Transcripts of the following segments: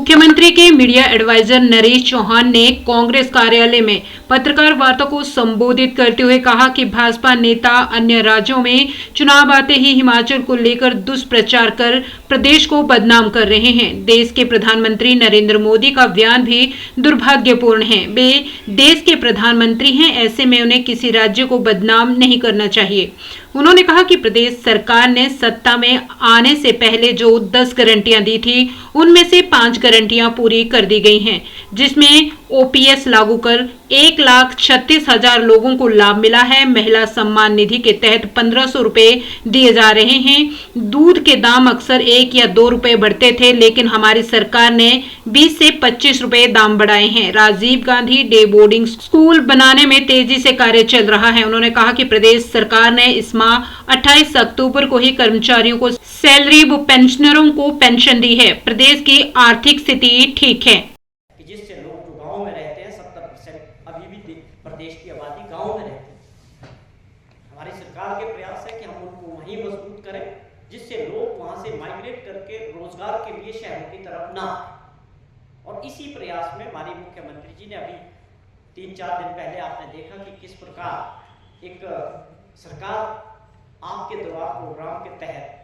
मुख्यमंत्री के media adviser Naresh Chauhan ने कांग्रेस कार्यालय में पत्रकार वार्ता को संबोधित करते हुए कहा कि भाजपा नेता अन्य राज्यों में चुनाव आते ही हिमाचल को लेकर दुष्प्रचार कर प्रदेश को बदनाम कर रहे हैं। देश के प्रधानमंत्री नरेंद्र मोदी का बयान भी दुर्भाग्यपूर्ण है। वे देश के प्रधानमंत्री हैं, ऐसे में उन्हें किसी राज्य को बदनाम नहीं करना चाहिए। उन्होंने कहा कि प्रदेश सरकार ने सत्ता में आने से पहले जो 10 गारंटियां दी थी, उनमें से 5 गारंटियां पूरी कर दी गई हैं, जिसमें ओपीएस लागू कर 1,36,000 लोगों को लाभ मिला है। महिला सम्मान निधि के तहत 1,500 रुपए दिए जा रहे हैं। दूध के दाम अक्सर 1 या 2 रुपए बढ़ते थे, लेकिन हमारी सरकार ने 20 से 25 रुपए दाम बढ़ाए हैं। Rajiv Gandhi day boarding school बनाने में तेजी से कार्य चल रहा है। उन्होंने कहा कि प्रदेश सरकार ने इस माह 28 अक्टूबर को ही कर्मचारियों को सैलरी व पेंशनरों को पेंशन दी है। प्रदेश की आर्थिक स्थिति ठीक है। जिससे लोग जो गाँव में रहते हैं 70% अभी भी प्रदेश की आबादी गाँव में रहती है। हमारी सरकार के प्रयास है कि हम उनको वहीं मजबूत करें, जिससे लोग वहां से माइग्रेट करके रोजगार के लिए शहरों की तरफ ना आए। और इसी प्रयास में हमारी मुख्यमंत्री जी ने अभी 3-4 दिन पहले आपने देखा कि किस प्रकार एक सरकार आपके द्वार प्रोग्राम के तहत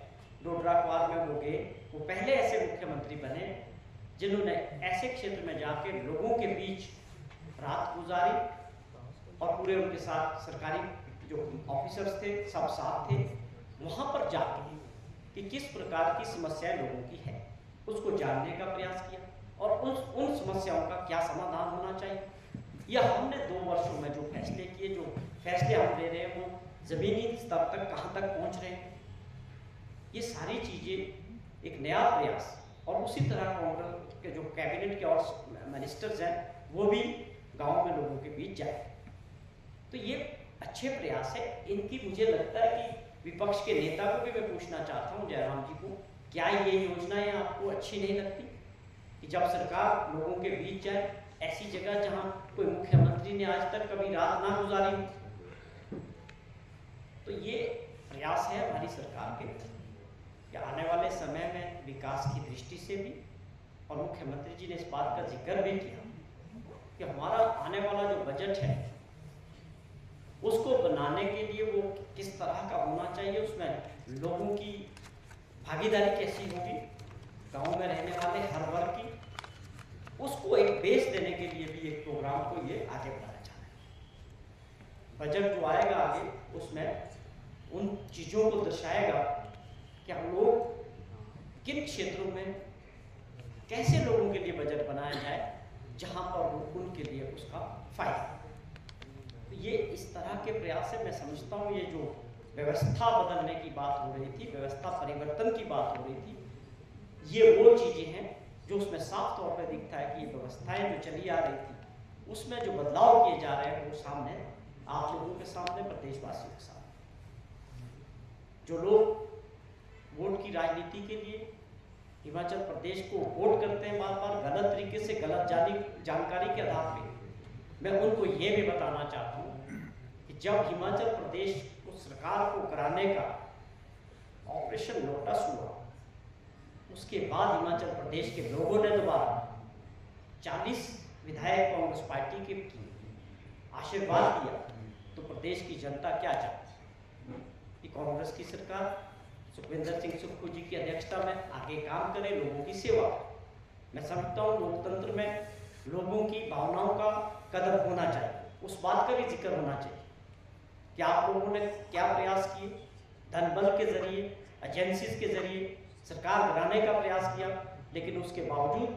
डोडरा क्वार में वो गए। वो पहले ऐसे मुख्यमंत्री बने जिन्होंने ऐसे क्षेत्र में जाके लोगों के बीच रात गुजारी और पूरे उनके साथ सरकारी जो ऑफिसर्स थे सब साथ थे। वहां पर जाके कि किस प्रकार की समस्याएं लोगों की है उसको जानने का प्रयास किया और उन समस्याओं का क्या समाधान होना चाहिए। यह हमने 2 वर्षों में जो फैसले किए, जो फैसले हम ले रहे हैं वो जमीनी स्तर तक कहां तक पहुंच रहे हैं, ये सारी चीजें एक नया प्रयास। और उसी तरह कांग्रेस के जो कैबिनेट के और मिनिस्टर्स हैं वो भी गांव में लोगों के बीच जाए। तो ये अच्छे प्रयास है इनकी। मुझे लगता है कि विपक्ष के नेता को भी मैं पूछना चाहता हूं, जयराम जी को, क्या ये योजनाएं आपको अच्छी नहीं लगती कि जब सरकार लोगों के बीच जाए, ऐसी जगह जहां कोई मुख्यमंत्री ने आज तक कभी रात ना गुजारी हो। तो ये प्रयास है हमारी सरकार के कि आने वाले समय में विकास की दृष्टि से भी, और मुख्यमंत्री जी ने इस बात का जिक्र भी किया कि हमारा आने वाला जो बजट है उसको बनाने के लिए वो किस तरह का होना चाहिए, उसमें लोगों की भागीदारी कैसी होगी, गांव में रहने वाले हर वर्ग की, उसको एक बेस देने के लिए भी एक प्रोग्राम को ये आगे बढ़ाया जा रहा है। बजट जो आएगा आगे उसमें उन चीजों को दर्शाएगा कि हम लोग किन क्षेत्रों में कैसे लोगों के लिए बजट बनाया जाए जहां पर उनके लिए उसका फायदा। तो ये इस तरह के प्रयास है। मैं समझता हूँ ये जो व्यवस्था बदलने की बात हो रही थी, व्यवस्था परिवर्तन की बात हो रही थी, ये वो चीजें हैं जो उसमें साफ तौर पर दिखता है कि ये व्यवस्थाएं जो चली आ रही थी उसमें जो बदलाव किए जा रहे हैं वो सामने आप लोगों के सामने, प्रदेशवासियों के सामने। जो लोग वोट की राजनीति के लिए हिमाचल प्रदेश को वोट करते हैं बार बार गलत तरीके से, गलत जानकारी के आधार पे, मैं उनको ये भी बताना चाहता हूँ कि जब हिमाचल प्रदेश को सरकार को कराने का ऑपरेशन लोटस हुआ, उसके बाद हिमाचल प्रदेश के लोगों ने दोबारा 40 विधायक कांग्रेस पार्टी के आशीर्वाद दिया। तो प्रदेश की जनता क्या चाहती कि कांग्रेस की सरकार सुखविंदर सिंह सुक्खू जी की अध्यक्षता में आगे काम करे, लोगों की सेवा। मैं समझता हूँ लोकतंत्र में लोगों की भावनाओं का कदर होना चाहिए, उस बात का भी जिक्र होना चाहिए कि आप लोगों ने क्या प्रयास किए, धन बल के जरिए, एजेंसीज के जरिए सरकार गिराने का प्रयास किया, लेकिन उसके बावजूद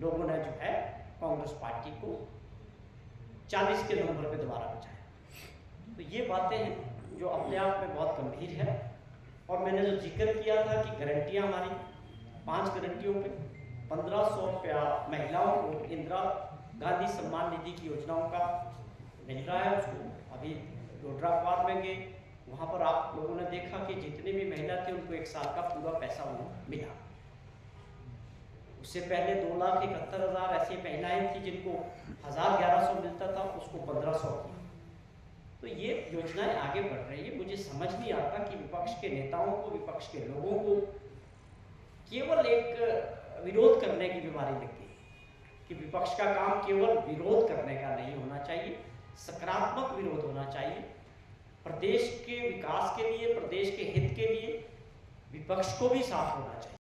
लोगों ने जो है कांग्रेस पार्टी को 40 के नंबर पे दोबारा बचाया। तो ये बातें हैं जो अपने आप में बहुत गंभीर है। और मैंने जो जिक्र किया था कि गारंटियां हमारी 5 गारंटियों पे 1,500 रुपया महिलाओं को इंदिरा गांधी सम्मान निधि की योजनाओं का मिल रहा है। उसको अभी डोडरा क्वार में गए, वहाँ पर आप लोगों ने देखा कि जितने भी महिला थे उनको 1 साल का पूरा पैसा उन्हें मिला। उससे पहले 2,71,000 ऐसी महिलाएं थी जिनको 1,1100 मिलता था, उसको 1,500 किया। तो ये योजनाएं आगे बढ़ रही है। मुझे समझ नहीं आता कि विपक्ष के नेताओं को, विपक्ष के लोगों को केवल एक विरोध करने की बीमारी लग गई कि विपक्ष का काम केवल विरोध करने का नहीं होना चाहिए, सकारात्मक विरोध होना चाहिए। प्रदेश के विकास के लिए, प्रदेश के हित के लिए विपक्ष को भी साथ होना चाहिए।